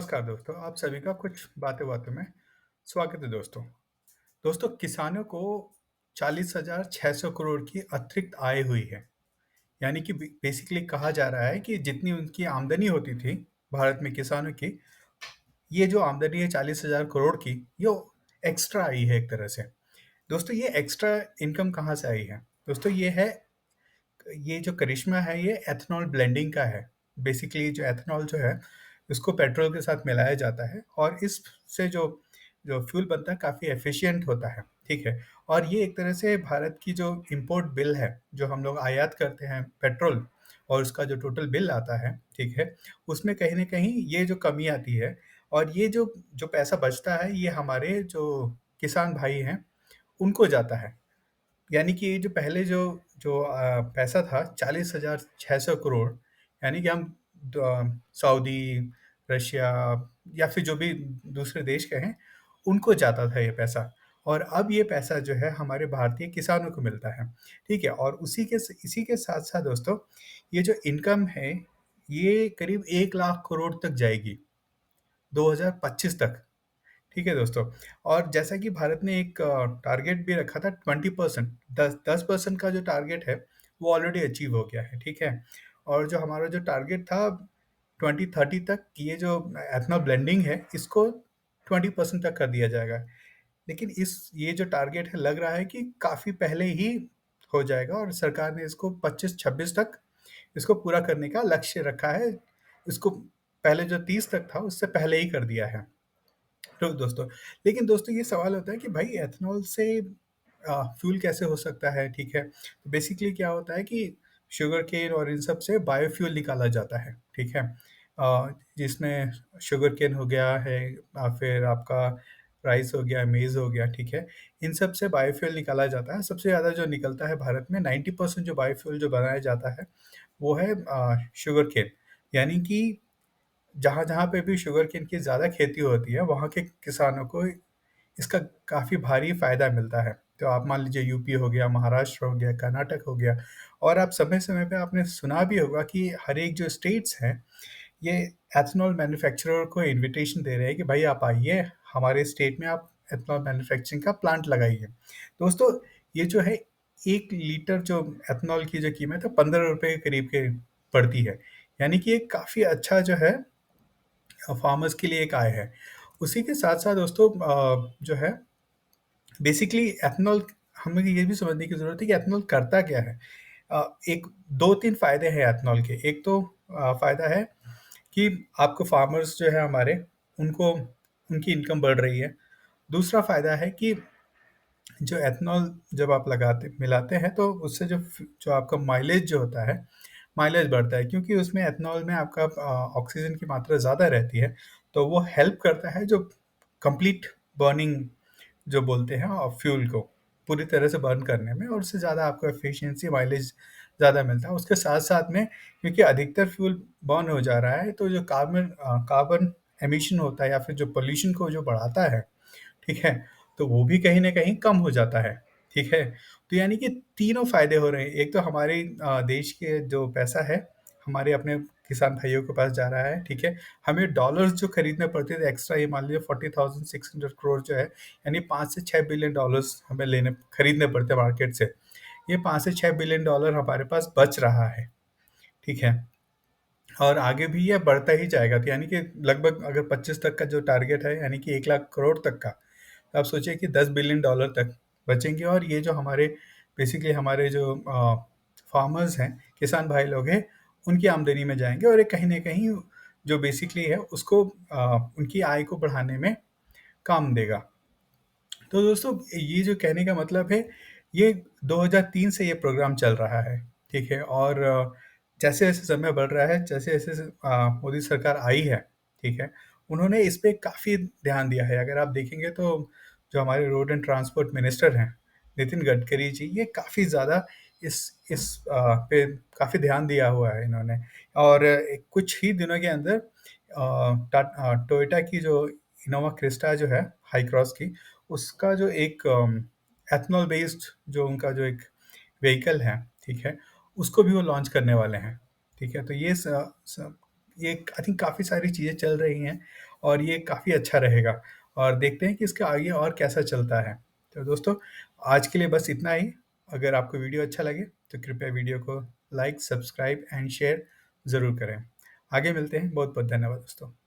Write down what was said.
नमस्कार दोस्तों, आप सभी का कुछ बातें-बातों में स्वागत है दोस्तों। दोस्तों, किसानों को 40,600 करोड़ की अतिरिक्त आय हुई है। यानी कि बेसिकली कहा जा रहा है कि जितनी उनकी आमदनी होती थी भारत में किसानों की, ये जो आमदनी है 40,000 करोड़ की, ये एक्स्ट्रा आई है एक तरह से। दोस्तों, ये एक्स्ट्रा इनकम कहाँ से आई है? दोस्तों, ये जो करिश्मा है ये एथनॉल ब्लेंडिंग का है। बेसिकली जो एथनॉल जो है, इसको पेट्रोल के साथ मिलाया जाता है और इससे जो जो फ्यूल बनता है काफ़ी एफिशिएंट होता है, ठीक है? और ये एक तरह से भारत की जो इम्पोर्ट बिल है, जो हम लोग आयात करते हैं पेट्रोल और उसका जो टोटल बिल आता है, ठीक है? उसमें कहीं न कहीं ये जो कमी आती है और ये जो जो पैसा बचता है, ये हमारे जो किसान भाई हैं, उनको जाता है। यानी कि ये जो पहले जो जो पैसा था 40,600 करोड़, यानी कि हम सऊदी, रशिया या फिर जो भी दूसरे देश के हैं, उनको जाता था ये पैसा। और अब ये पैसा जो है हमारे भारतीय किसानों को मिलता है, ठीक है? और इसी के साथ-साथ दोस्तों, ये जो इनकम है, ये करीब 1 लाख करोड़ तक जाएगी, 2025 तक। ठीक है दोस्तों। और जैसा कि भारत ने एक टारगेट भी रखा था 20%, 10% का जो टारगेट है, वो ऑलरेडी अचीव हो गया है, ठीक है? और जो हमारा जो टारगेट था 2030 तक ये जो एथनॉल ब्लेंडिंग है, इसको 20% तक कर दिया जाएगा। लेकिन ये जो टारगेट है लग रहा है कि काफ़ी पहले ही हो जाएगा और सरकार ने इसको 25-26 तक इसको पूरा करने का लक्ष्य रखा है। इसको पहले जो 30 तक था, उससे पहले ही कर दिया है। तो दोस्तों, लेकिन दोस्तों ये सवाल होता है कि भाई एथनॉल से फ्यूल कैसे हो सकता है, ठीक है? तो बेसिकली क्या होता है कि शुगरकेन और इन सब से बायोफ्यूल निकाला जाता है, ठीक है? जिसमें शुगरकेन हो गया है फिर आपका राइस हो गया, मेज़ हो गया, ठीक है? इन सब से बायोफ्यूल निकाला जाता है। सबसे ज़्यादा जो निकलता है भारत में 90% जो बायोफ्यूल जो बनाया जाता है, वो है शुगरकेन। यानी कि जहाँ-जहाँ पे भी शुगरकेन की ज़्यादा खेती होती है, वहाँ के किसानों को इसका काफ़ी भारी फ़ायदा मिलता है। तो आप मान लीजिए यूपी हो गया, महाराष्ट्र हो गया, कर्नाटक हो गया और आप समय-समय पे आपने सुना भी होगा कि हर एक जो स्टेट्स हैं, ये एथनॉल मैन्युफैक्चरर को इन्विटेशन दे रहे हैं कि भाई आप आइए, हमारे स्टेट में आप एथनॉल मैन्युफैक्चरिंग का प्लांट लगाइए। दोस्तों, ये जो है 1 लीटर जो एथनॉल की जो कीमत है ₹15 के करीब के पड़ती है। यानी कि ये काफ़ी अच्छा जो है फार्मर्स के लिए एक आय है। उसी के साथ-साथ दोस्तों जो है बेसिकली एथनॉल हमें ये भी समझने की ज़रूरत है कि एथनॉल करता क्या है? एक 2-3 फ़ायदे हैं एथनॉल के। एक तो फ़ायदा है कि आपको फार्मर्स जो है हमारे, उनको उनकी इनकम बढ़ रही है। दूसरा फ़ायदा है कि जो एथनॉल जब आप लगाते मिलाते हैं तो उससे जो आपका माइलेज जो होता है, माइलेज बढ़ता है क्योंकि उसमें एथनॉल में आपका ऑक्सीजन की मात्रा ज़्यादा रहती है, तो वो हेल्प करता है जो कंप्लीट बर्निंग जो बोलते हैं फ्यूल को पूरी तरह से बर्न करने में और उससे ज़्यादा आपको एफिशिएंसी माइलेज ज़्यादा मिलता है। उसके साथ-साथ में क्योंकि अधिकतर फ्यूल बर्न हो जा रहा है तो जो कार्बन एमिशन होता है या फिर जो पॉल्यूशन को जो बढ़ाता है, ठीक है? तो वो भी कहीं न कहीं कम हो जाता है, ठीक है? तो यानी कि तीनों फ़ायदे हो रहे हैं। एक तो हमारे देश के जो पैसा है, हमारे अपने किसान भाइयों के पास जा रहा है, ठीक है? हमें डॉलर्स जो खरीदने पड़ते थे एक्स्ट्रा ये मान लीजिए 40,600 करोड़ जो है, यानी 5 से 6 बिलियन डॉलर्स हमें लेने खरीदने पड़ते हैं मार्केट से। ये 5 से 6 बिलियन डॉलर हमारे पास बच रहा है, ठीक है? और आगे भी ये बढ़ता ही जाएगा। तो यानी कि लगभग अगर 25 तक का जो टारगेट है, यानी कि 1 लाख करोड़ तक का, तो आप सोचिए कि 10 बिलियन डॉलर तक बचेंगे और ये जो हमारे बेसिकली हमारे जो फार्मर्स हैं, किसान भाई लोग हैं, उनकी आमदनी में जाएँगे और ये कहीं न कहीं जो बेसिकली है उसको उनकी आय को बढ़ाने में काम देगा। तो दोस्तों ये जो कहने का मतलब है, ये 2003 से ये प्रोग्राम चल रहा है, ठीक है? और जैसे-जैसे समय बढ़ रहा है, जैसे-जैसे मोदी सरकार आई है, ठीक है? उन्होंने इस पे काफ़ी ध्यान दिया है। अगर आप देखेंगे तो जो हमारे रोड एंड ट्रांसपोर्ट मिनिस्टर हैं, नितिन गडकरी जी, ये काफ़ी ज़्यादा इस पे काफ़ी ध्यान दिया हुआ है इन्होंने। और कुछ ही दिनों के अंदर टोयोटा की जो इनोवा क्रिस्टा जो है, हाई क्रॉस की, उसका जो एक एथनॉल बेस्ड जो उनका जो एक व्हीकल है, ठीक है? उसको भी वो लॉन्च करने वाले हैं, ठीक है? तो ये स स ये आई थिंक काफ़ी सारी चीज़ें चल रही हैं और ये काफ़ी अच्छा रहेगा और देखते हैं कि इसका आगे और कैसा चलता है। तो दोस्तों, आज के लिए बस इतना ही। अगर आपको वीडियो अच्छा लगे, तो कृपया वीडियो को लाइक, सब्सक्राइब एंड शेयर ज़रूर करें। आगे मिलते हैं। बहुत-बहुत धन्यवाद दोस्तों।